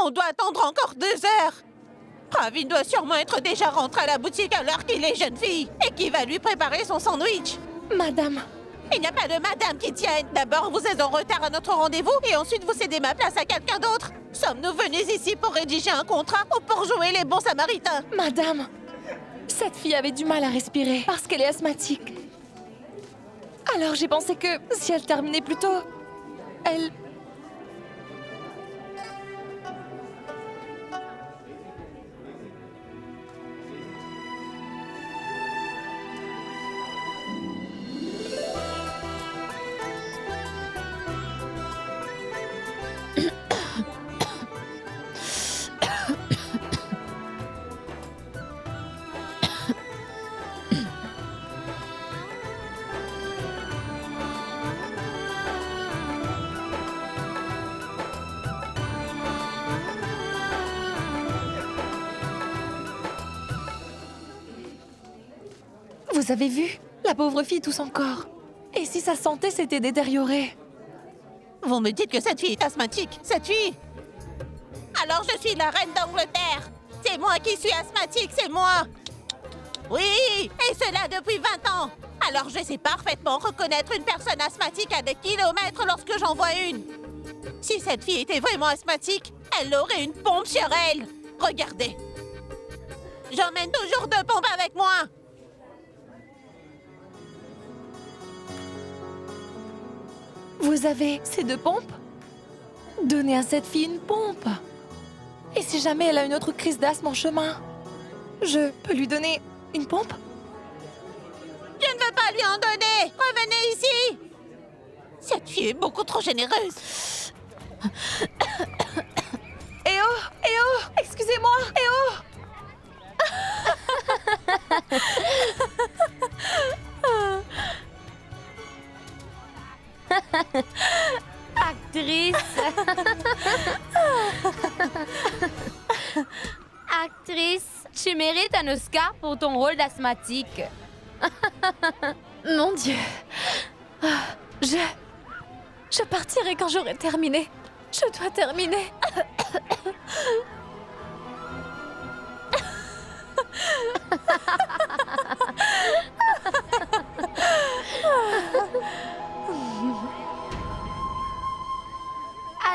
On doit attendre encore 2 heures. Praveen doit sûrement être déjà rentré à la boutique à l'heure qu'il est, jeune fille. Et qui va lui préparer son sandwich. Madame, Il n'y a pas de madame qui tienne. D'abord, vous êtes en retard à notre rendez-vous et ensuite vous cédez ma place à quelqu'un d'autre. Sommes-nous venus ici pour rédiger un contrat ou pour jouer les bons samaritains? madame, cette fille avait du mal à respirer parce qu'elle est asthmatique. Alors j'ai pensé que si elle terminait plus tôt, elle... Vous avez vu? La pauvre fille tousse encore. Et si sa santé s'était détériorée? Vous me dites que cette fille est asthmatique. Cette fille? Alors je suis la reine d'Angleterre. C'est moi qui suis asthmatique, c'est moi. Oui, et cela depuis 20 ans. Alors je sais parfaitement reconnaître une personne asthmatique à des kilomètres lorsque j'en vois une. Si cette fille était vraiment asthmatique, elle aurait une pompe sur elle. Regardez. J'emmène toujours 2 pompes avec moi. Vous avez ces 2 pompes? Donnez à cette fille une pompe. Et si jamais elle a une autre crise d'asthme en chemin, je peux lui donner une pompe? Je ne veux pas lui en donner. Revenez ici. Cette fille est beaucoup trop généreuse. Eh oh, excusez-moi, eh oh! Actrice. Actrice, tu mérites un Oscar pour ton rôle d'asthmatique. Mon Dieu. Je partirai quand j'aurai terminé. Je dois terminer.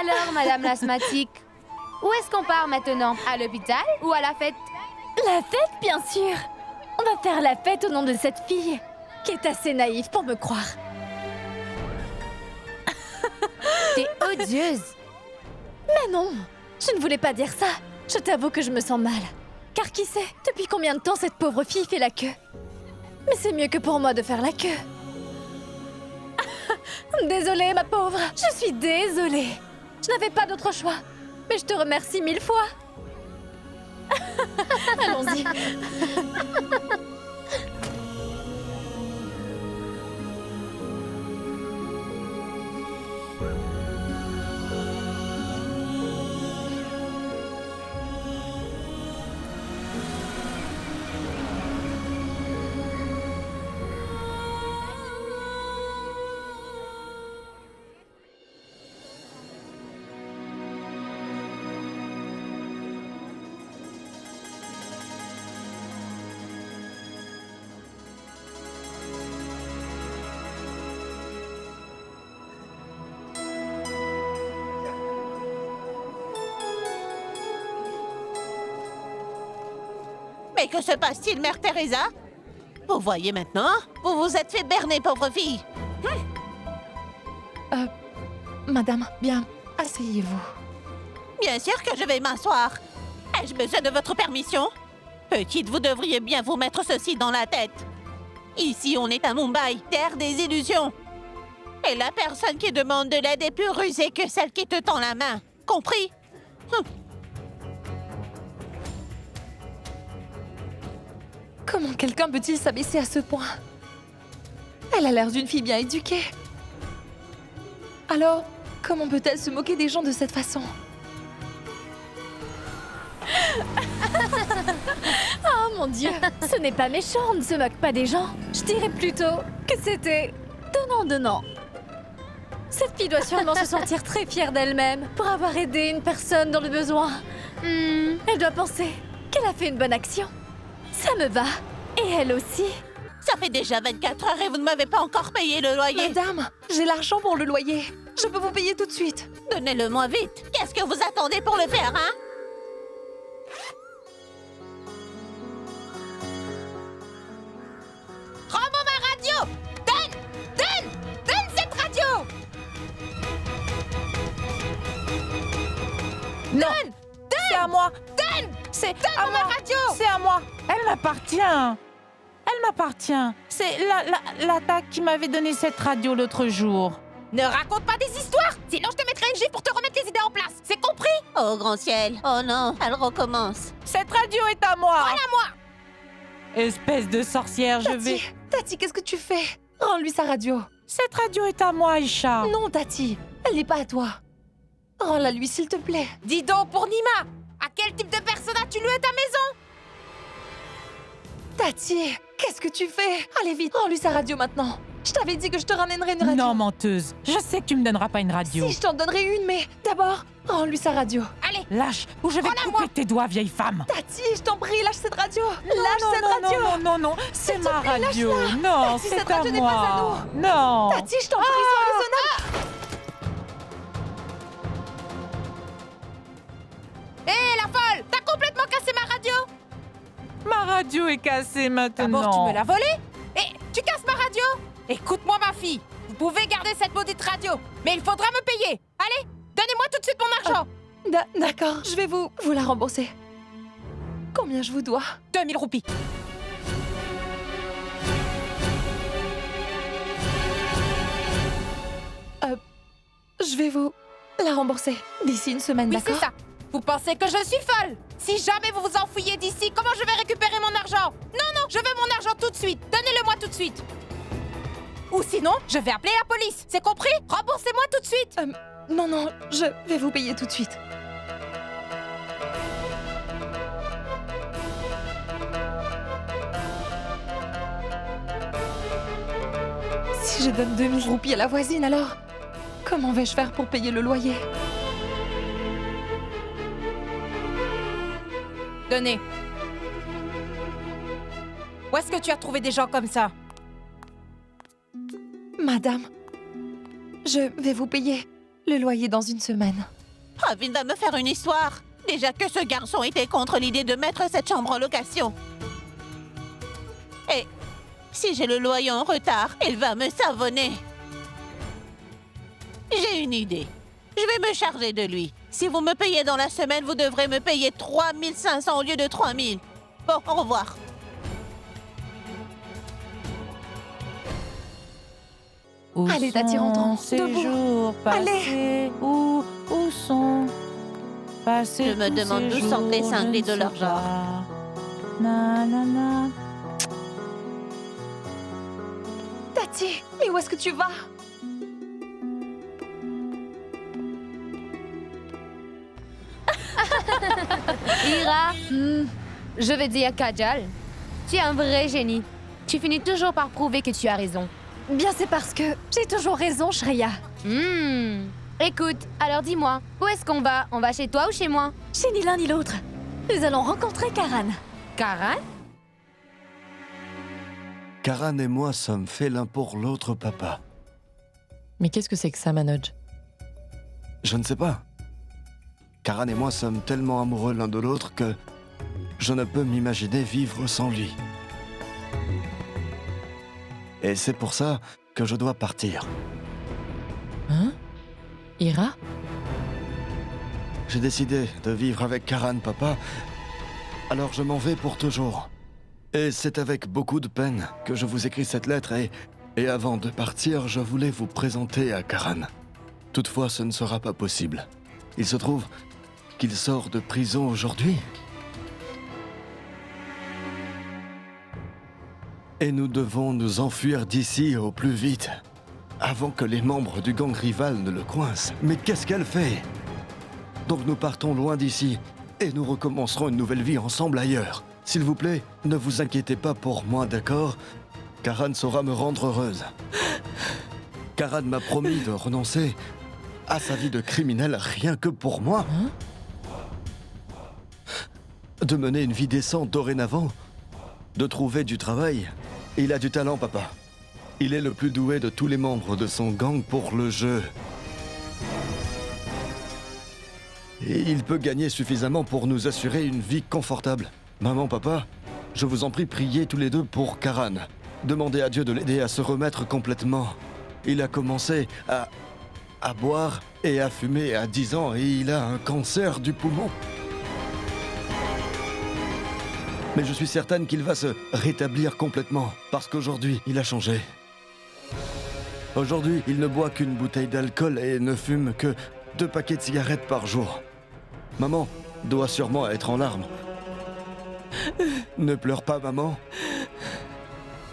Alors, madame l'asthmatique, où est-ce qu'on part maintenant? À l'hôpital ou à la fête? La fête, bien sûr. On va faire la fête au nom de cette fille, qui est assez naïve pour me croire. T'es odieuse. Mais non, je ne voulais pas dire ça. Je t'avoue que je me sens mal. Car qui sait, depuis combien de temps cette pauvre fille fait la queue? Mais c'est mieux que pour moi de faire la queue. Désolée, ma pauvre, je suis désolée. Je n'avais pas d'autre choix. Mais je te remercie 1000 fois. Allons-y. Mais que se passe-t-il, Mère Teresa? Vous voyez maintenant? Vous vous êtes fait berner, pauvre fille. Madame, bien, asseyez-vous. Bien sûr que je vais m'asseoir. Ai-je besoin de votre permission? Petite, vous devriez bien vous mettre ceci dans la tête. Ici, on est à Mumbai, terre des illusions. Et la personne qui demande de l'aide est plus rusée que celle qui te tend la main. Compris? Comment quelqu'un peut-il s'abaisser à ce point? Elle a l'air d'une fille bien éduquée. Alors, comment peut-elle se moquer des gens de cette façon? Oh mon Dieu, ce n'est pas méchant, on ne se moque pas des gens. Je dirais plutôt que c'était donnant-donnant. Cette fille doit sûrement se sentir très fière d'elle-même pour avoir aidé une personne dans le besoin. Elle doit penser qu'elle a fait une bonne action. Ça me va. Et elle aussi. Ça fait déjà 24 heures et vous ne m'avez pas encore payé le loyer. Madame, j'ai l'argent pour le loyer. Je peux vous payer tout de suite. Donnez-le-moi vite. Qu'est-ce que vous attendez pour le faire, hein? Rends-moi ma radio! Donne cette radio! Non! C'est à moi! C'est à Donne-moi moi! ma radio! C'est à moi! Elle m'appartient! Elle m'appartient! C'est l'attaque qui m'avait donné cette radio l'autre jour. Ne raconte pas des histoires! Sinon je te mettrai une gifle pour te remettre les idées en place! C'est compris? Oh, grand ciel! Oh non, elle recommence. Cette radio est à moi! Voilà moi! Espèce de sorcière, je vais... Tati, qu'est-ce que tu fais? Rends-lui sa radio. Cette radio est à moi, Aïcha! Non, Tati, elle n'est pas à toi. Rends-la lui, s'il te plaît. Dis donc, pour Nima! À quel type de personne as-tu loué ta maison? Tati, qu'est-ce que tu fais? Allez vite, rends-lui sa radio maintenant. Je t'avais dit que je te ramènerais une radio. Non, menteuse! Je sais que tu me donneras pas une radio. Si, je t'en donnerai une, mais d'abord, rends-lui sa radio. Allez! Lâche, ou je vais Rends-la couper moi. tes doigts, vieille femme! Tati, je t'en prie, lâche cette radio. Non, Lâche cette non, radio. non, non, c'est S'il te ma plaît, radio! lâche-la. Non, Tati, c'est cette à radio n'est pas à moi! Non! Tati, je t'en prie, sois raisonnable. Hé, la folle! T'as complètement cassé ma radio! Ma radio est cassée maintenant! D'abord, tu me l'as volée? Et tu casses ma radio? Écoute-moi, ma fille! Vous pouvez garder cette maudite radio, mais il faudra me payer! Allez, donnez-moi tout de suite mon argent! D'accord, je vais vous la rembourser. Combien je vous dois? 2000 roupies. Je vais vous la rembourser d'ici une semaine, Oui, c'est d'accord? ça. Vous pensez que je suis folle? Si jamais vous vous enfouillez d'ici, comment je vais récupérer mon argent? Non, je veux mon argent tout de suite. Donnez-le-moi tout de suite. Ou sinon, je vais appeler la police. C'est compris? Remboursez-moi tout de suite. Non, je vais vous payer tout de suite. Si je donne 2000 roupies à la voisine, alors comment vais-je faire pour payer le loyer? Donnez. Où est-ce que tu as trouvé des gens comme ça? Madame, je vais vous payer le loyer dans une semaine. Pravin va me faire une histoire. Déjà que ce garçon était contre l'idée de mettre cette chambre en location. Et si j'ai le loyer en retard, il va me savonner. J'ai une idée. Je vais me charger de lui. Si vous me payez dans la semaine, vous devrez me payer 3500 au lieu de 3000. Bon, au revoir. Où Allez, Tati, sont rentrons. ces Debout. jours passés? Où sont passés Je me tous demande ces d'où sortent les jours, cinglés je de ne leur sais genre. pas. Na, na, na. Tati, mais où est-ce que tu vas? Ira, je vais dire Kajal, tu es un vrai génie. Tu finis toujours par prouver que tu as raison. Bien, c'est parce que j'ai toujours raison, Shreya. Écoute, alors dis-moi, où est-ce qu'on va? On va chez toi ou chez moi? Chez ni l'un ni l'autre. Nous allons rencontrer Karan. Karan? Karan et moi sommes faits l'un pour l'autre, papa. Mais qu'est-ce que c'est que ça, Manoj? Je ne sais pas. Karan et moi sommes tellement amoureux l'un de l'autre que je ne peux m'imaginer vivre sans lui. Et c'est pour ça que je dois partir. Hein? Ira? J'ai décidé de vivre avec Karan, papa. Alors je m'en vais pour toujours. Et c'est avec beaucoup de peine que je vous écris cette lettre et avant de partir, je voulais vous présenter à Karan. Toutefois, ce ne sera pas possible. Il se trouve qu'il sort de prison aujourd'hui. Et nous devons nous enfuir d'ici au plus vite, avant que les membres du gang rival ne le coincent. Mais qu'est-ce qu'elle fait? Donc nous partons loin d'ici, et nous recommencerons une nouvelle vie ensemble ailleurs. S'il vous plaît, ne vous inquiétez pas pour moi, d'accord? Karan saura me rendre heureuse. Karan m'a promis de renoncer à sa vie de criminel rien que pour moi. De mener une vie décente dorénavant. De trouver du travail. Il a du talent, papa. Il est le plus doué de tous les membres de son gang pour le jeu. Et il peut gagner suffisamment pour nous assurer une vie confortable. Maman, papa, je vous en prie, priez tous les deux pour Karan. Demandez à Dieu de l'aider à se remettre complètement. Il a commencé à boire et à fumer à 10 ans et il a un cancer du poumon. Mais je suis certaine qu'il va se rétablir complètement parce qu'aujourd'hui, il a changé. Aujourd'hui, il ne boit qu'une bouteille d'alcool et ne fume que 2 paquets de cigarettes par jour. Maman doit sûrement être en larmes. Ne pleure pas, maman.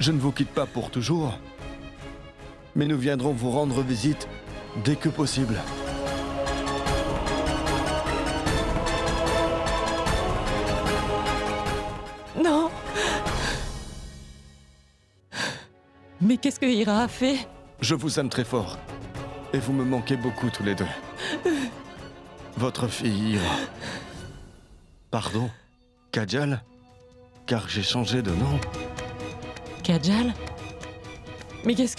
Je ne vous quitte pas pour toujours. Mais nous viendrons vous rendre visite dès que possible. Non. Mais qu'est-ce que Ira a fait? Je vous aime très fort. Et vous me manquez beaucoup tous les deux. Votre fille Ira. Pardon, Kajal? Car j'ai changé de nom. Kajal? Mais qu'est-ce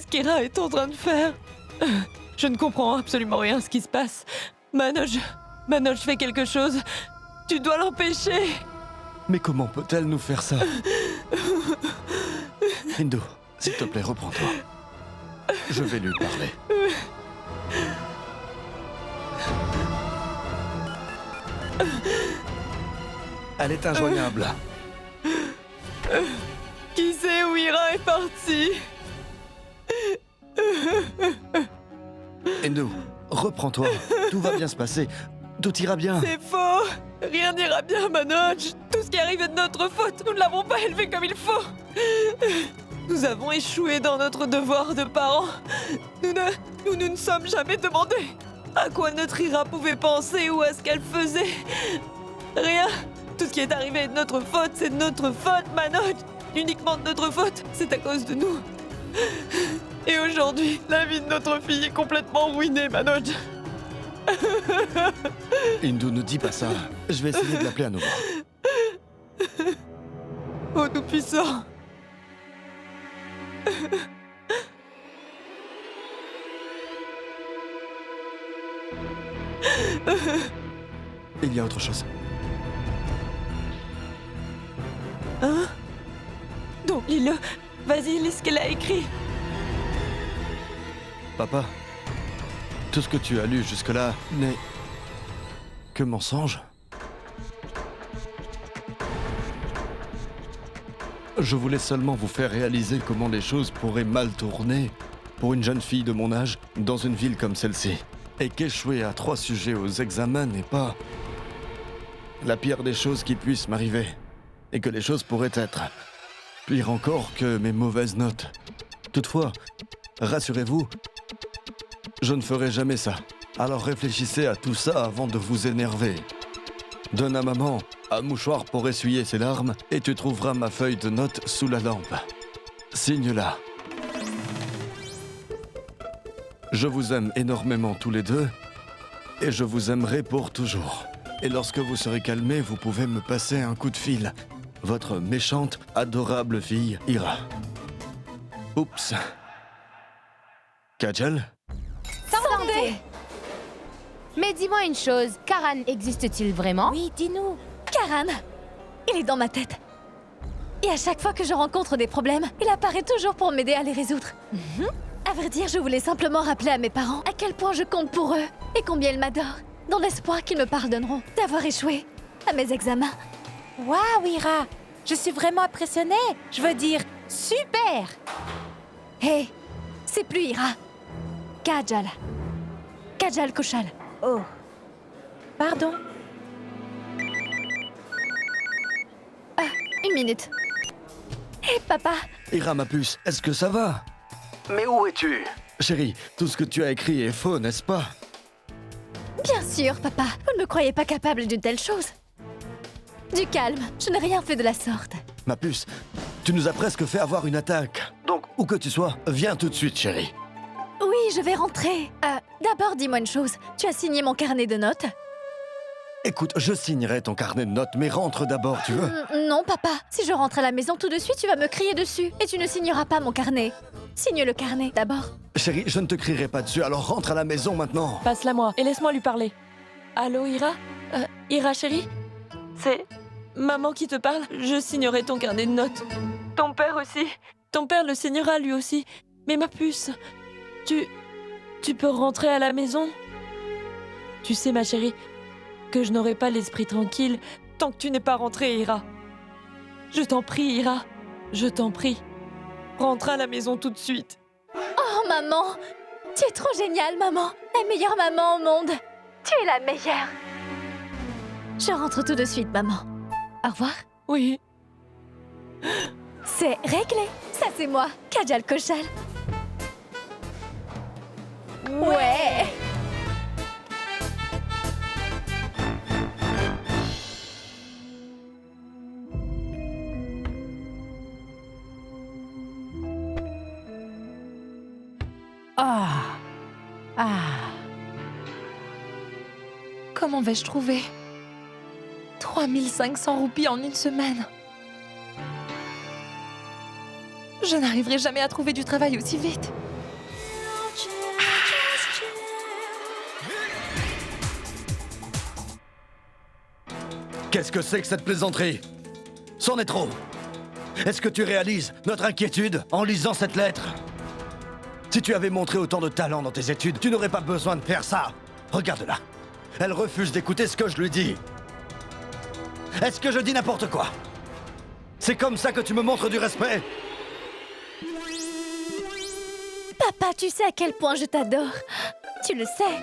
qu'Ira est en train de faire? Je ne comprends absolument rien à ce qui se passe. Manoj, fais quelque chose. Tu dois l'empêcher. Mais comment peut-elle nous faire ça? Hindu, s'il te plaît, reprends-toi. Je vais lui parler. Elle est injoignable. Qui sait où Ira est partie? Hindu, reprends-toi. Tout va bien se passer. Tout ira bien. C'est faux. Rien n'ira bien, Manoj. Tout ce qui arrive est de notre faute. Nous ne l'avons pas élevé comme il faut. Nous avons échoué dans notre devoir de parents. Nous ne sommes jamais demandé à quoi notre Ira pouvait penser ou à ce qu'elle faisait. Rien. Tout ce qui est arrivé est de notre faute. C'est de notre faute, Manoj. Uniquement de notre faute. C'est à cause de nous. Et aujourd'hui, la vie de notre fille est complètement ruinée, Manoj. Hindu, ne dis pas ça. Je vais essayer de l'appeler à nouveau. Oh Tout-Puissant. Il y a autre chose. Hein? Donc, lis-le. Vas-y, lis ce qu'elle a écrit. Papa, tout ce que tu as lu jusque-là n'est que mensonge. Je voulais seulement vous faire réaliser comment les choses pourraient mal tourner pour une jeune fille de mon âge dans une ville comme celle-ci. Et qu'échouer à 3 sujets aux examens n'est pas la pire des choses qui puissent m'arriver. Et que les choses pourraient être pire encore que mes mauvaises notes. Toutefois, rassurez-vous, je ne ferai jamais ça. Alors réfléchissez à tout ça avant de vous énerver. Donne à maman un mouchoir pour essuyer ses larmes et tu trouveras ma feuille de notes sous la lampe. Signe-la. Je vous aime énormément tous les deux et je vous aimerai pour toujours. Et lorsque vous serez calmés, vous pouvez me passer un coup de fil. Votre méchante, adorable fille, Ira. Oups. Kajal? Santé! Mais dis-moi une chose, Karan existe-t-il vraiment? Oui, dis-nous. Karan, il est dans ma tête. Et à chaque fois que je rencontre des problèmes, il apparaît toujours pour m'aider à les résoudre. À vrai dire, je voulais simplement rappeler à mes parents à quel point je compte pour eux et combien ils m'adorent, dans l'espoir qu'ils me pardonneront d'avoir échoué à mes examens. Waouh, Ira! Je suis vraiment impressionnée! Je veux dire, super! Hé, c'est plus Ira. Kajal. Kajal Koshal. Oh. Pardon? Une minute. Hé, papa. Ira, ma puce, est-ce que ça va? Mais où es-tu? Chérie, tout ce que tu as écrit est faux, n'est-ce pas? Bien sûr, papa. Vous ne me croyez pas capable d'une telle chose. Du calme, je n'ai rien fait de la sorte. Ma puce, tu nous as presque fait avoir une attaque. Donc, où que tu sois, viens tout de suite, chérie. Oui, je vais rentrer. D'abord, dis-moi une chose. Tu as signé mon carnet de notes? Écoute, je signerai ton carnet de notes, mais rentre d'abord, tu veux? Non, papa. Si je rentre à la maison tout de suite, tu vas me crier dessus. Et tu ne signeras pas mon carnet. Signe le carnet, d'abord. Chérie, je ne te crierai pas dessus, alors rentre à la maison maintenant. Passe-la moi et laisse-moi lui parler. Allô, Ira? Ira, chérie? C'est maman qui te parle? Je signerai ton carnet de notes. Ton père aussi. Ton père le signera lui aussi. Mais ma puce, tu peux rentrer à la maison? Tu sais, ma chérie, que je n'aurai pas l'esprit tranquille tant que tu n'es pas rentrée, Ira. Je t'en prie, Ira. Je t'en prie. Rentre à la maison tout de suite. Oh, maman! Tu es trop géniale, maman! La meilleure maman au monde! Tu es la meilleure! Je rentre tout de suite, maman. Au revoir. Oui. C'est réglé! Ça, c'est moi, Kajal Koshal. Ouais! Comment vais-je trouver 3500 roupies en une semaine? Je n'arriverai jamais à trouver du travail aussi vite. Qu'est-ce que c'est que cette plaisanterie? C'en est trop. Est-ce que tu réalises notre inquiétude en lisant cette lettre? Si tu avais montré autant de talent dans tes études, tu n'aurais pas besoin de faire ça. Regarde-la. Elle refuse d'écouter ce que je lui dis. Est-ce que je dis n'importe quoi? C'est comme ça que tu me montres du respect? Papa, tu sais à quel point je t'adore. Tu le sais.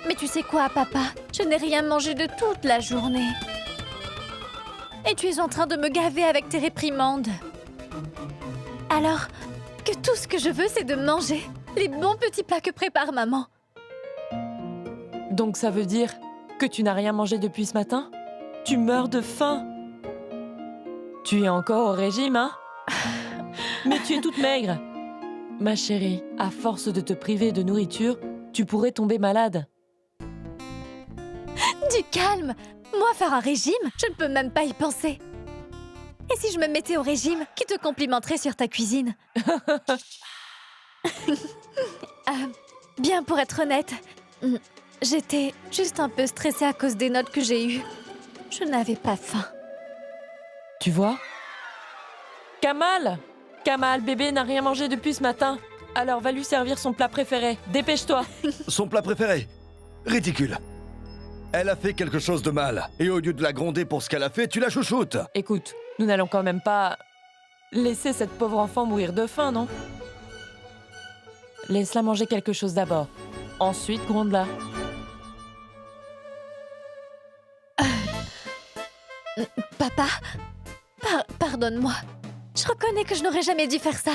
Mais tu sais quoi, papa? Je n'ai rien mangé de toute la journée. Et tu es en train de me gaver avec tes réprimandes. Alors que tout ce que je veux, c'est de manger les bons petits plats que prépare maman. Donc ça veut dire que tu n'as rien mangé depuis ce matin? Tu meurs de faim. Tu es encore au régime, hein? Mais tu es toute maigre. Ma chérie, à force de te priver de nourriture, tu pourrais tomber malade. Du calme! Moi, faire un régime, je ne peux même pas y penser. Et si je me mettais au régime, qui te complimenterait sur ta cuisine? Bien, pour être honnête, j'étais juste un peu stressée à cause des notes que j'ai eues. Je n'avais pas faim. Tu vois? Kamal! Kamal, bébé n'a rien mangé depuis ce matin. Alors va lui servir son plat préféré. Dépêche-toi! Son plat préféré? Ridicule. Elle a fait quelque chose de mal. Et au lieu de la gronder pour ce qu'elle a fait, tu la chouchoutes. Écoute, nous n'allons quand même pas laisser cette pauvre enfant mourir de faim, non? Laisse-la manger quelque chose d'abord. Ensuite, gronde-la. Papa, pardonne-moi. Je reconnais que je n'aurais jamais dû faire ça.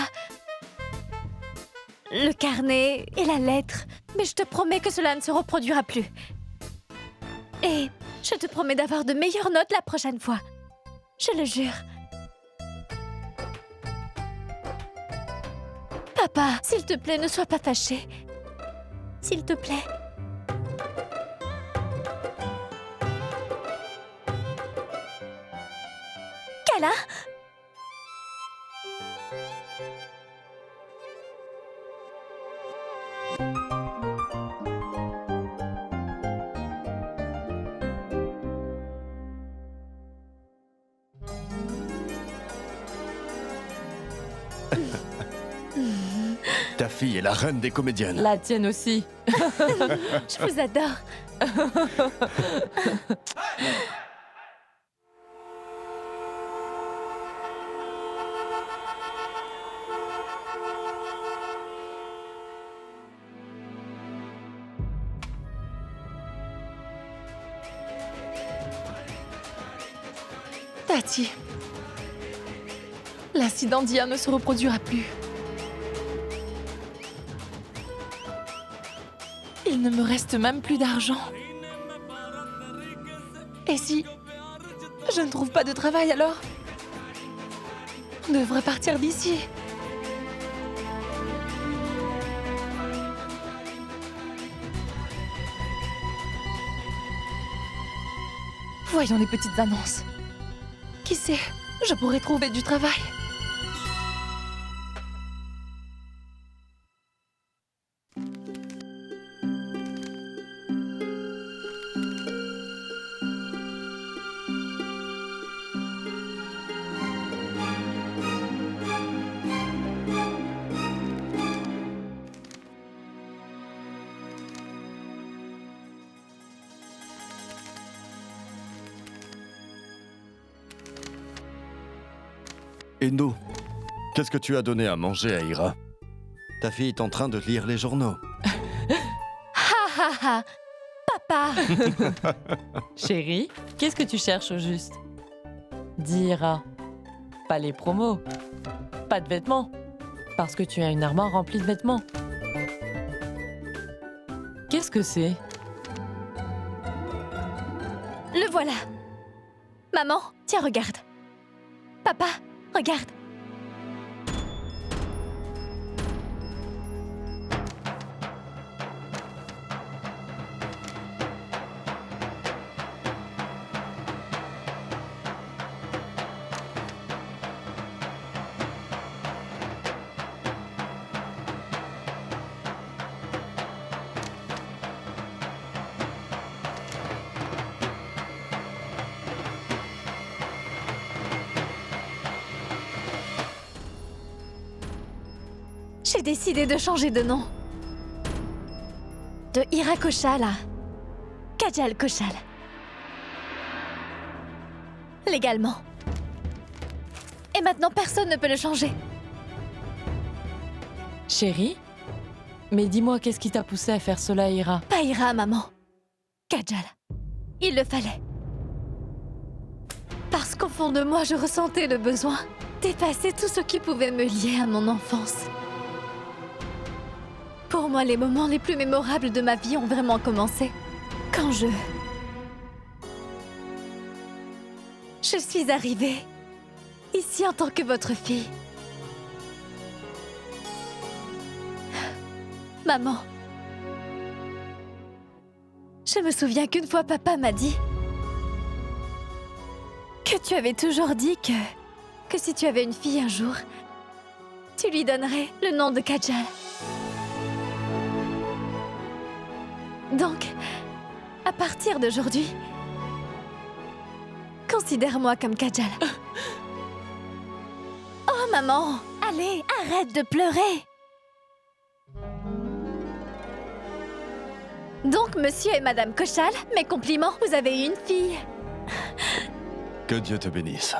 Le carnet et la lettre. Mais je te promets que cela ne se reproduira plus. Et je te promets d'avoir de meilleures notes la prochaine fois. Je le jure. Papa, s'il te plaît, ne sois pas fâché. S'il te plaît. Kala? Ta fille est la reine des comédiennes. La tienne aussi. Je vous adore. Tati. L'incident d'hier ne se reproduira plus. Il ne me reste même plus d'argent. Et si je ne trouve pas de travail alors? On devrait partir d'ici. Voyons les petites annonces. Qui sait, je pourrais trouver du travail. Indo, qu'est-ce que tu as donné à manger à Ira? Ta fille est en train de lire les journaux. Ha ha ha. Papa. Chérie, qu'est-ce que tu cherches au juste? Dis Ira. Pas les promos. Pas de vêtements. Parce que tu as une armoire remplie de vêtements. Qu'est-ce que c'est? Le voilà. Maman, tiens, regarde. Papa, regarde. J'ai décidé de changer de nom. De Ira Koshal à Kajal Koshal. Légalement. Et maintenant, personne ne peut le changer. Chérie? Mais dis-moi, qu'est-ce qui t'a poussé à faire cela, Ira? Pas Ira, maman. Kajal. Il le fallait. Parce qu'au fond de moi, je ressentais le besoin d'effacer tout ce qui pouvait me lier à mon enfance. Pour moi, les moments les plus mémorables de ma vie ont vraiment commencé quand je suis arrivée ici en tant que votre fille. Maman, je me souviens qu'une fois papa m'a dit que tu avais toujours dit que si tu avais une fille un jour, tu lui donnerais le nom de Kajal. Donc, à partir d'aujourd'hui, considère-moi comme Kajal. Oh maman, allez, arrête de pleurer. Donc, monsieur et madame Koshal, mes compliments, vous avez une fille. Que Dieu te bénisse.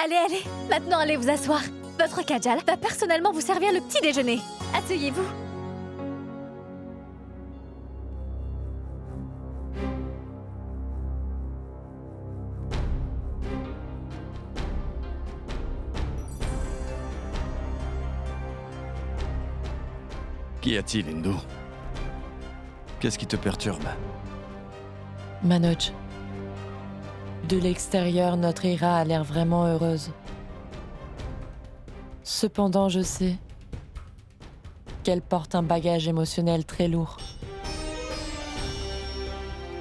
Allez, allez, maintenant allez vous asseoir. Votre Kajal va personnellement vous servir le petit déjeuner. Asseyez-vous. Qu'y a-t-il, Indo? Qu'est-ce qui te perturbe? Manoj. De l'extérieur, notre Ira a l'air vraiment heureuse. Cependant, je sais qu'elle porte un bagage émotionnel très lourd.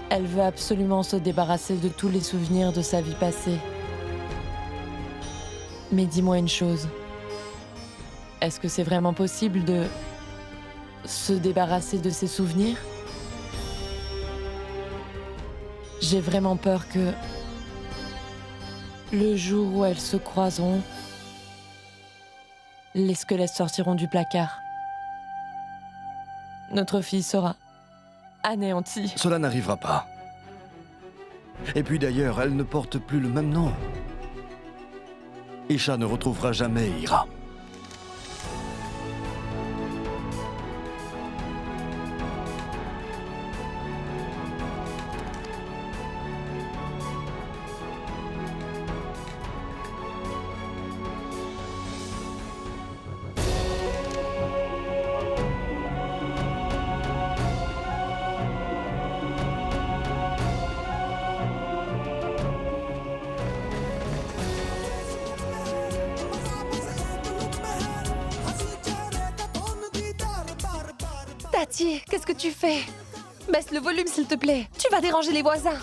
Elle veut absolument se débarrasser de tous les souvenirs de sa vie passée. Mais dis-moi une chose. Est-ce que c'est vraiment possible de se débarrasser de ses souvenirs? J'ai vraiment peur que le jour où elles se croiseront, les squelettes sortiront du placard. Notre fille sera anéantie. Cela n'arrivera pas. Et puis d'ailleurs, elle ne porte plus le même nom. Isha ne retrouvera jamais Ira. Tati, qu'est-ce que tu fais? Baisse le volume, s'il te plaît. Tu vas déranger les voisins.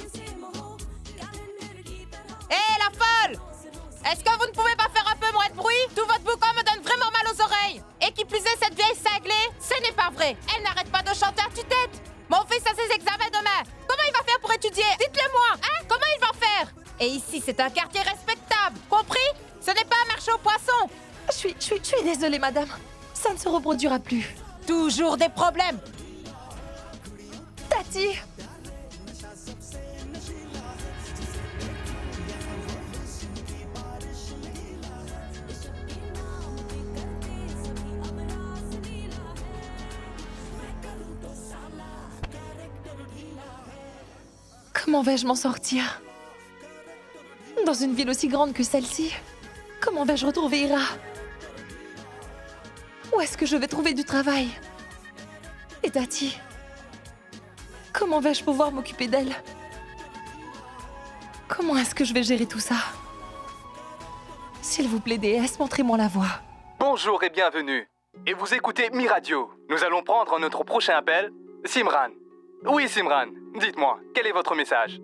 Est-ce que vous ne pouvez pas faire un peu moins de bruit? Tout votre boucan me donne vraiment mal aux oreilles. Et qui plus est, cette vieille cinglée, ce n'est pas vrai. Elle n'arrête pas de chanter à tue-tête. Mon fils a ses examens demain. Comment il va faire pour étudier? Dites-le-moi, hein? Comment il va faire? Et ici, c'est un quartier respectable. Compris? Ce n'est pas un marché aux poissons. Je suis désolée, madame. Ça ne se reproduira plus. Toujours des problèmes. Tati! Comment vais-je m'en sortir? Dans une ville aussi grande que celle-ci, comment vais-je retrouver Ira? Où est-ce que je vais trouver du travail? Et Tati? Comment vais-je pouvoir m'occuper d'elle? Comment est-ce que je vais gérer tout ça? S'il vous plaît, déesse, montrez-moi la voie. Bonjour et bienvenue. Et vous écoutez Mi-Radio. Nous allons prendre notre prochain appel. Simran. Oui, Simran. Dites-moi, quel est votre message?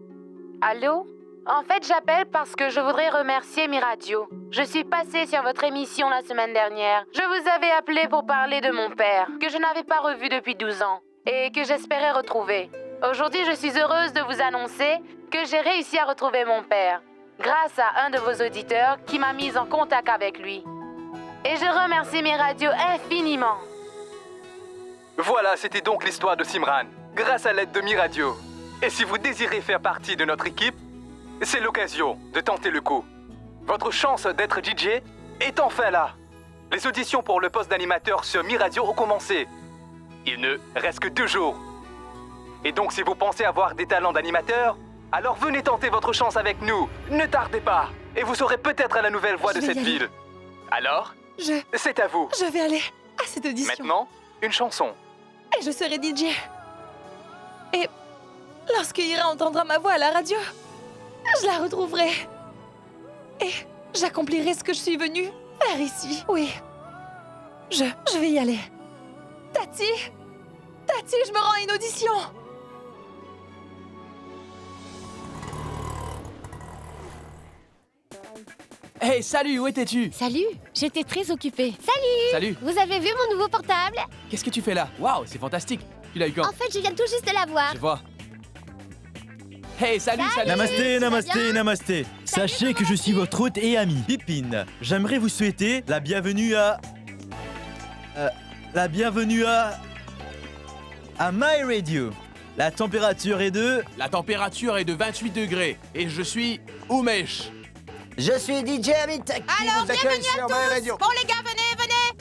Allô? En fait, j'appelle parce que je voudrais remercier Mi-Radio. Je suis passée sur votre émission la semaine dernière. Je vous avais appelé pour parler de mon père, que je n'avais pas revu depuis 12 ans, et que j'espérais retrouver. Aujourd'hui, je suis heureuse de vous annoncer que j'ai réussi à retrouver mon père, grâce à un de vos auditeurs qui m'a mise en contact avec lui. Et je remercie Mi-Radio infiniment. Voilà, c'était donc l'histoire de Simran, grâce à l'aide de Mi-Radio. Et si vous désirez faire partie de notre équipe, c'est l'occasion de tenter le coup. Votre chance d'être DJ est enfin là. Les auditions pour le poste d'animateur sur Mi-Radio ont commencé. Il ne reste que 2 jours. Et donc si vous pensez avoir des talents d'animateur, alors venez tenter votre chance avec nous. Ne tardez pas. Et vous serez peut-être la nouvelle voix de Je vais cette y aller. ville. Alors, c'est à vous. Je vais aller à cette audition. Maintenant, une chanson. Et je serai DJ. Et lorsque Ira entendra ma voix à la radio, je la retrouverai. Et j'accomplirai ce que je suis venue faire ici. Oui. Je vais y aller. Tati! Tati, je me rends à une audition! Hey, salut, où étais-tu? Salut, j'étais très occupée. Salut, Vous avez vu mon nouveau portable? qu'est-ce que tu fais là? Waouh, c'est fantastique. Tu l'as eu quand? En fait, je viens tout juste de l'avoir. Je vois. Hey, salut. Namasté, namasté, bien namasté. Sachez que je suis votre hôte et ami, Pipine. J'aimerais vous souhaiter la bienvenue à... à My Radio. La température est de... La température est de 28 degrés et je suis Umesh. Je suis DJ Amit qui Alors, vous accueille bienvenue à sur tous. My Radio. Bon les gars,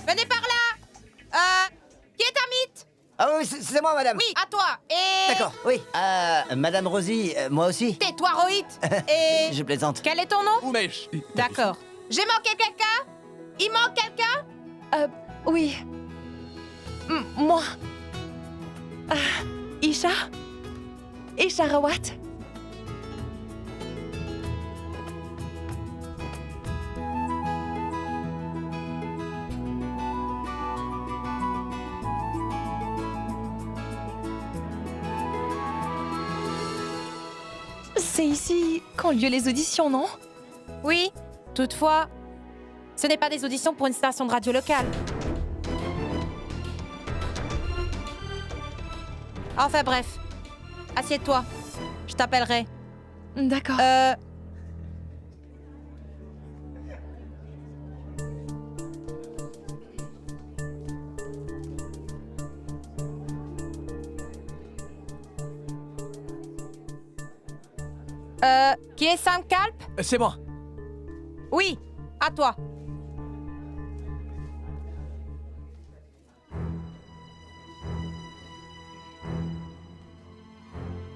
venez par là. Qui est Amit? Ah oui, c'est moi, madame. Oui, à toi. Et... D'accord, oui. Madame Rosie, moi aussi. Tais-toi, Rohit. Et... Je plaisante. Quel est ton nom? Umesh. D'accord. J'ai manqué quelqu'un? Il manque quelqu'un? Oui. Moi. Isha? Isha Rawat? C'est ici qu'ont lieu les auditions, non? Oui. Toutefois, ce n'est pas des auditions pour une station de radio locale. Enfin bref. Assieds-toi. Je t'appellerai. D'accord. Qui est Sam Kalp? C'est moi. Oui, à toi.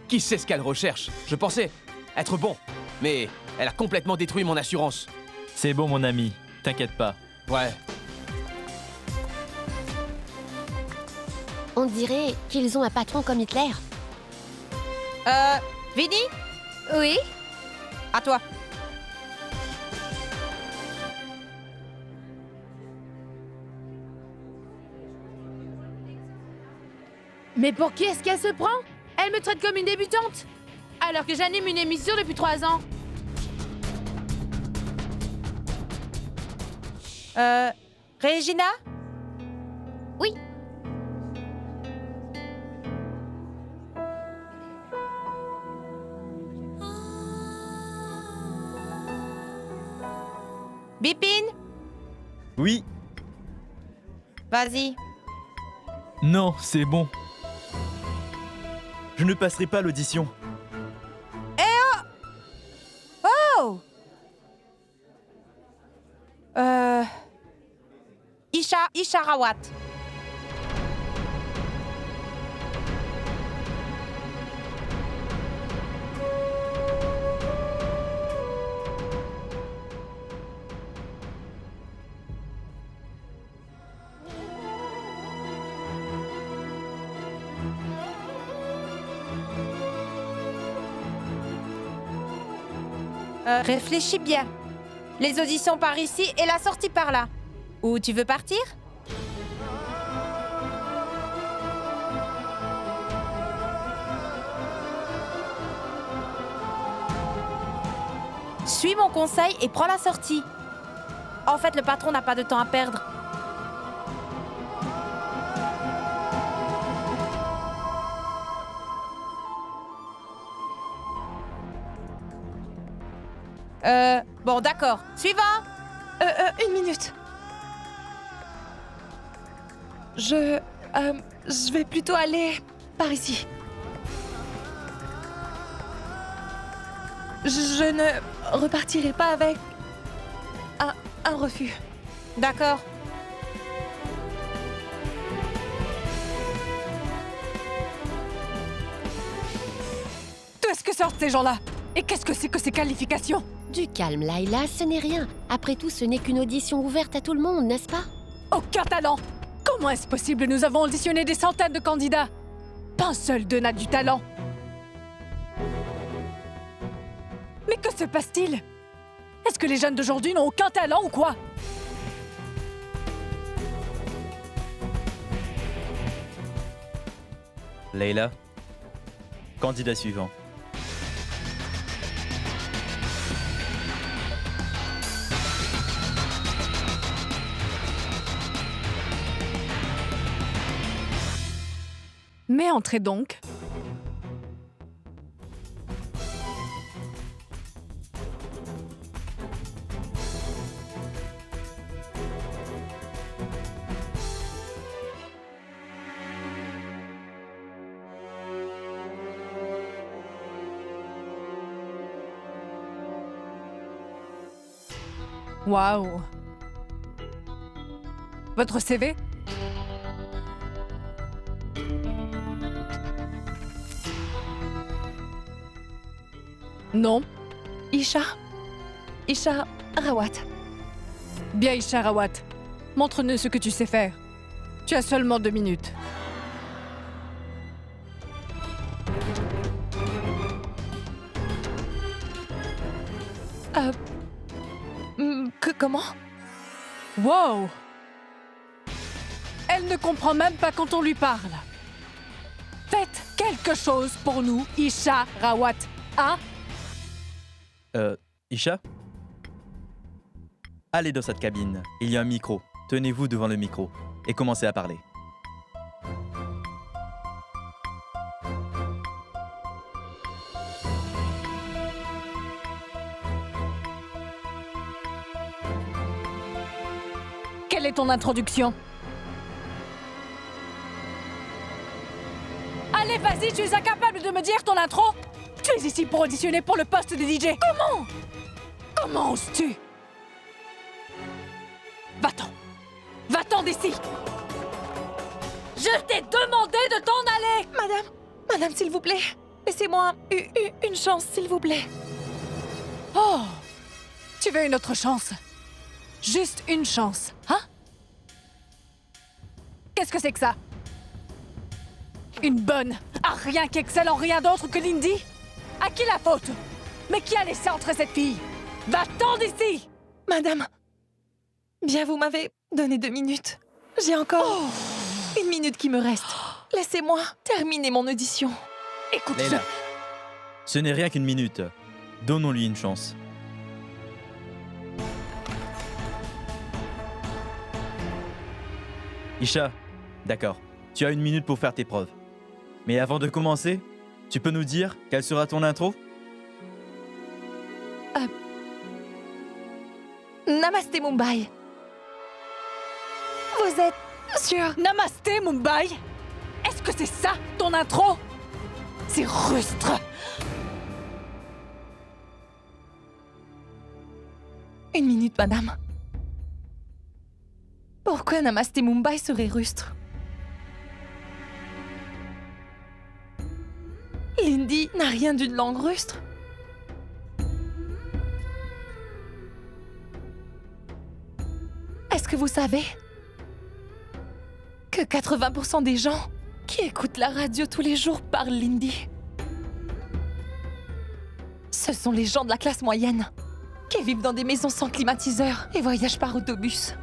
Qui sait ce qu'elle recherche? Je pensais être bon, mais elle a complètement détruit mon assurance. C'est bon, mon ami. T'inquiète pas. Ouais. On dirait qu'ils ont un patron comme Hitler. Vinny? Oui? À toi. Mais pour qui est-ce qu'elle se prend? Elle me traite comme une débutante, alors que j'anime une émission depuis 3 ans. Regina? Oui. Bipin? Oui. Vas-y. Non, c'est bon. Je ne passerai pas l'audition. Oh! Isha Rawat. Réfléchis bien. Les auditions par ici et la sortie par là. Où tu veux partir? Suis mon conseil et prends la sortie. En fait, le patron n'a pas de temps à perdre. Bon, d'accord. Suivant! Une minute. Je vais plutôt aller par ici. Je ne repartirai pas avec un refus. D'accord. D'où est-ce que sortent ces gens-là? Et qu'est-ce que c'est que ces qualifications? Du calme, Layla, ce n'est rien. Après tout, ce n'est qu'une audition ouverte à tout le monde, n'est-ce pas? Aucun talent! Comment est-ce possible? Nous avons auditionné des centaines de candidats. Pas un seul d'eux n'a du talent. Mais que se passe-t-il? Est-ce que les jeunes d'aujourd'hui n'ont aucun talent ou quoi? Layla, candidat suivant. Mais entrez donc. Waouh. Votre CV? Non. Isha Rawat. Bien, Isha Rawat. Montre-nous ce que tu sais faire. Tu as seulement 2 minutes. Comment? Wow! Elle ne comprend même pas quand on lui parle. Faites quelque chose pour nous, Isha Rawat. Hein? Isha? Allez dans cette cabine. Il y a un micro. Tenez-vous devant le micro et commencez à parler. Quelle est ton introduction? Allez, vas-y, tu es incapable de me dire ton intro? Tu es ici pour auditionner pour le poste de DJ. Comment? Comment oses-tu? Va-t'en! Va-t'en d'ici! Je t'ai demandé de t'en aller! Madame, s'il vous plaît, laissez-moi une chance, s'il vous plaît. Oh! Tu veux une autre chance? Juste une chance, hein? Qu'est-ce que c'est que ça? Une bonne, à rien qu'excelle en rien d'autre que Lindy? À qui la faute? Mais qui a laissé entrer cette fille? Va-t'en d'ici! Madame, bien vous m'avez donné 2 minutes. J'ai encore 1 minute qui me reste. Laissez-moi terminer mon audition. Écoute, Layla, ce n'est rien qu'une minute. Donnons-lui une chance. Isha, d'accord. Tu as 1 minute pour faire tes preuves. Mais avant de commencer, tu peux nous dire quelle sera ton intro? Namasté Mumbai. Vous êtes sûr? Namasté, Mumbai. Est-ce que c'est ça, ton intro? C'est rustre. 1 minute, madame. Pourquoi Namasté Mumbai serait rustre? L'hindi n'a rien d'une langue rustre. Est-ce que vous savez que 80% des gens qui écoutent la radio tous les jours parlent l'hindi? Ce sont les gens de la classe moyenne qui vivent dans des maisons sans climatiseur et voyagent par autobus.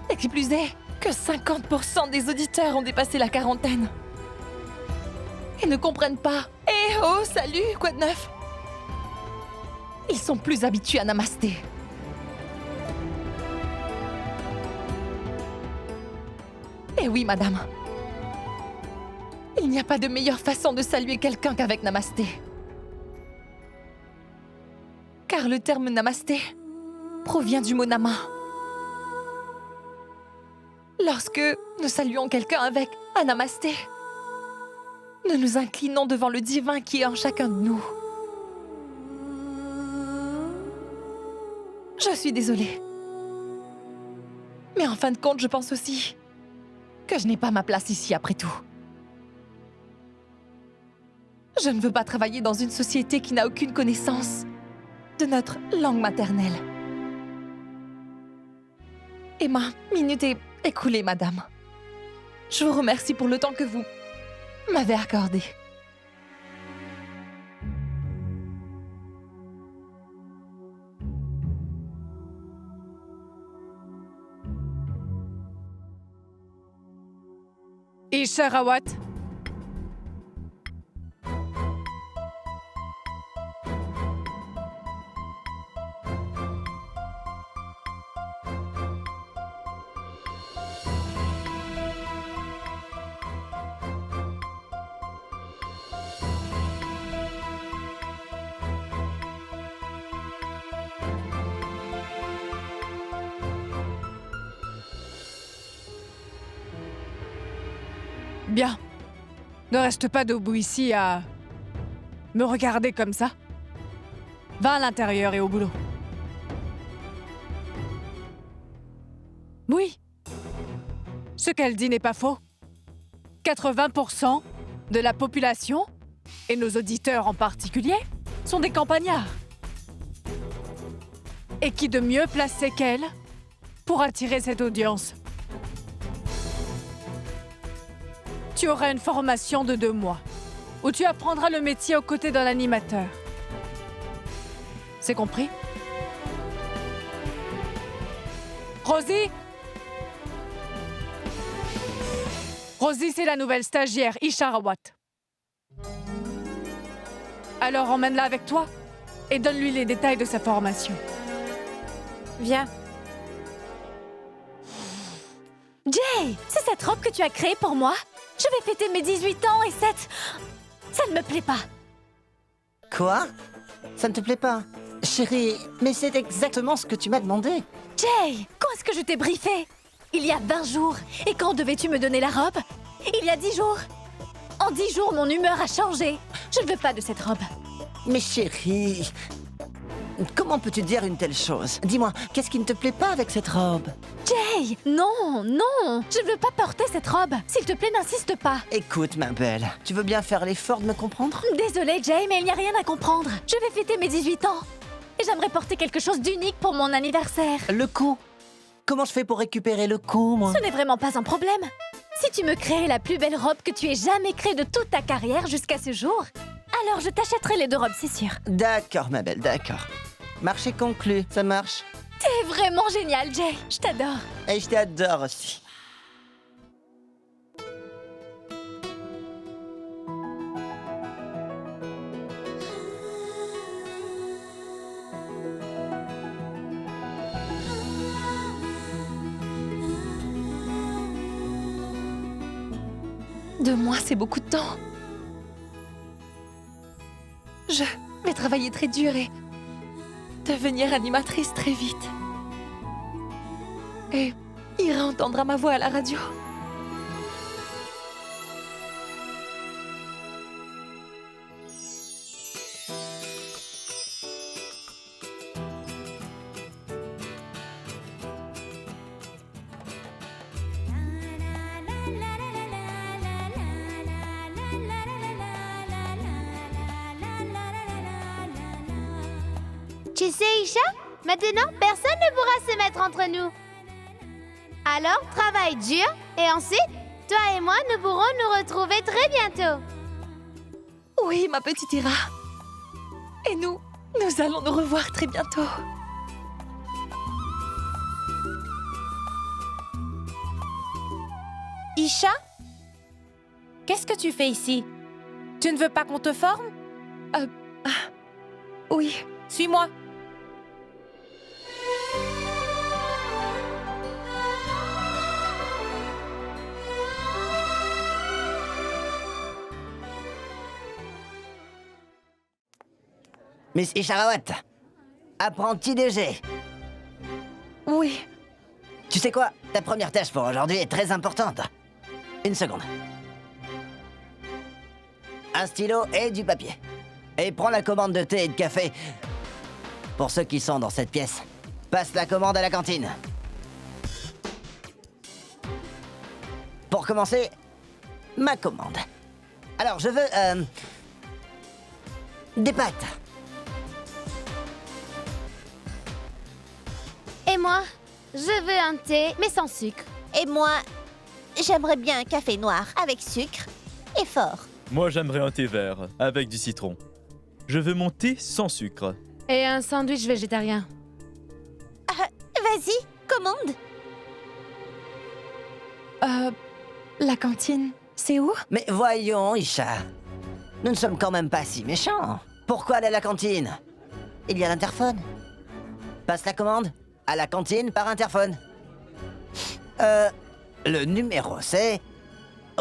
Et qui plus est, que 50% des auditeurs ont dépassé la quarantaine. Et ne comprennent pas. Eh oh, salut, quoi de neuf? Ils sont plus habitués à Namasté. Eh oui, madame. Il n'y a pas de meilleure façon de saluer quelqu'un qu'avec Namasté. Car le terme Namasté provient du mot Nama. Lorsque nous saluons quelqu'un avec un Namasté, nous nous inclinons devant le divin qui est en chacun de nous. Je suis désolée. Mais en fin de compte, je pense aussi que je n'ai pas ma place ici après tout. Je ne veux pas travailler dans une société qui n'a aucune connaissance de notre langue maternelle. Et ma minute est écoulée, madame. Je vous remercie pour le temps que vous m'avez accordé. Isha Rawat. Bien. Ne reste pas debout ici à me regarder comme ça. Va à l'intérieur et au boulot. Oui. Ce qu'elle dit n'est pas faux. 80% de la population, et nos auditeurs en particulier, sont des campagnards. Et qui de mieux placé qu'elle pour attirer cette audience? Tu auras une formation de 2 mois, où tu apprendras le métier aux côtés d'un animateur. C'est compris? Rosie? Rosie, c'est la nouvelle stagiaire, Isha Rawat. Alors emmène-la avec toi et donne-lui les détails de sa formation. Viens. Jay, c'est cette robe que tu as créée pour moi? Je vais fêter mes 18 ans et ça ne me plaît pas. Quoi? Ça ne te plaît pas? Chérie, mais c'est exactement ce que tu m'as demandé. Jay, quand est-ce que je t'ai briefé? Il y a 20 jours. Et quand devais-tu me donner la robe? Il y a 10 jours. En 10 jours, mon humeur a changé. Je ne veux pas de cette robe. Mais chérie, comment peux-tu dire une telle chose? Dis-moi, qu'est-ce qui ne te plaît pas avec cette robe? Jay, non, non, je ne veux pas porter cette robe. S'il te plaît, n'insiste pas. Écoute, ma belle, tu veux bien faire l'effort de me comprendre? Désolée, Jay, mais il n'y a rien à comprendre. Je vais fêter mes 18 ans. Et j'aimerais porter quelque chose d'unique pour mon anniversaire. Le coup? Comment je fais pour récupérer le coup, moi? Ce n'est vraiment pas un problème. Si tu me crées la plus belle robe que tu aies jamais créée de toute ta carrière jusqu'à ce jour, alors je t'achèterai les 2 robes, c'est sûr. D'accord, ma belle, d'accord. Marché conclu, ça marche. T'es vraiment génial, Jay. Je t'adore. Et je t'adore aussi. 2 mois, c'est beaucoup de temps. Je vais travailler très dur et devenir animatrice très vite. Et Ira entendra ma voix à la radio. Tu sais, Isha, maintenant, personne ne pourra se mettre entre nous. Alors, travaille dur, et ensuite, toi et moi, nous pourrons nous retrouver très bientôt. Oui, ma petite Ira. Et nous allons nous revoir très bientôt. Isha? Qu'est-ce que tu fais ici? Tu ne veux pas qu'on te forme? Oui. Suis-moi. Miss Isharawat, apprenti DG. Oui. Tu sais quoi? Ta première tâche pour aujourd'hui est très importante. Une seconde. Un stylo et du papier. Et prends la commande de thé et de café. Pour ceux qui sont dans cette pièce, passe la commande à la cantine. Pour commencer, ma commande. Alors, je veux... des pâtes. Et moi, je veux un thé, mais sans sucre. Et moi, j'aimerais bien un café noir avec sucre et fort. Moi, j'aimerais un thé vert avec du citron. Je veux mon thé sans sucre. Et un sandwich végétarien. Vas-y, commande. La cantine, c'est où? Mais voyons, Isha. Nous ne sommes quand même pas si méchants. Pourquoi aller à la cantine? Il y a l'interphone. Passe la commande à la cantine par interphone. Le numéro c'est...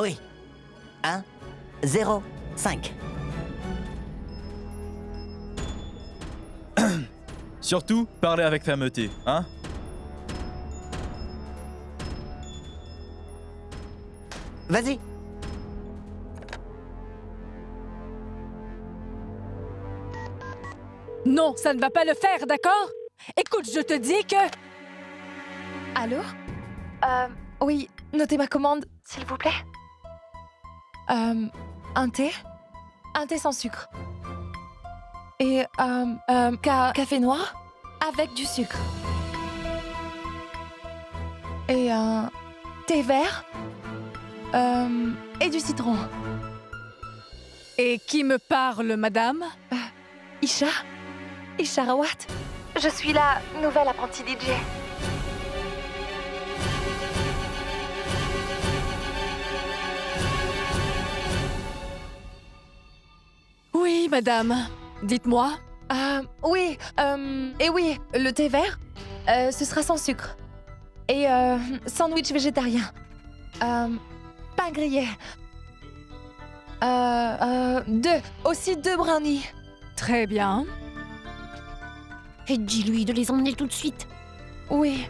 Oui. 1, 0, 5. Surtout, parlez avec fermeté, hein? Vas-y. Non, ça ne va pas le faire, d'accord? Écoute, je te dis que... Allô? Oui, notez ma commande, s'il vous plaît. Un thé? Un thé sans sucre. Et café noir avec du sucre. Et un thé vert et du citron. Et qui me parle, madame? Isha? Isharawat? Je suis la nouvelle apprentie DJ. Oui, madame. Dites-moi. Oui, et oui, le thé vert, ce sera sans sucre. Et sandwich végétarien. Pain grillé. Aussi deux brownies. Très bien. Et dis-lui de les emmener tout de suite. Oui.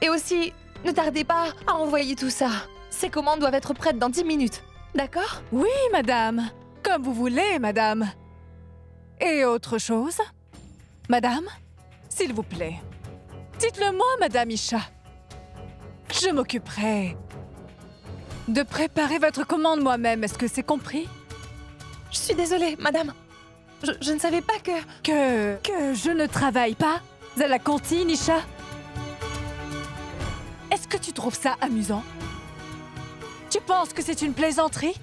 Et aussi, ne tardez pas à envoyer tout ça. Ces commandes doivent être prêtes dans 10 minutes. D'accord? Oui, madame. Comme vous voulez, madame. Et autre chose? Madame, s'il vous plaît, dites-le-moi, madame Isha. Je m'occuperai de préparer votre commande moi-même. Est-ce que c'est compris? Je suis désolée, madame. Je ne savais pas que je ne travaille pas à la cantine, Isha. Est-ce que tu trouves ça amusant? Tu penses que c'est une plaisanterie?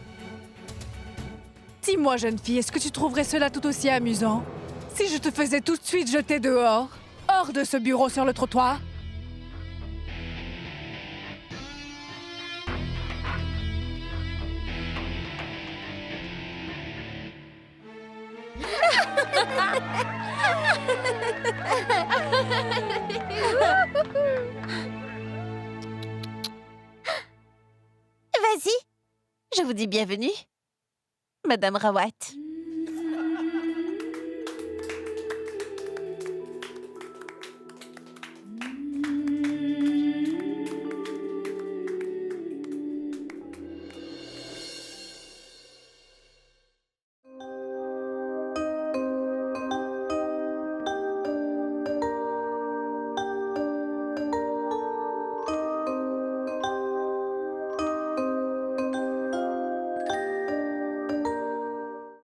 Dis-moi, jeune fille, est-ce que tu trouverais cela tout aussi amusant si je te faisais tout de suite jeter dehors, hors de ce bureau sur le trottoir? Vas-y, Je vous dis bienvenue, Madame Rawat.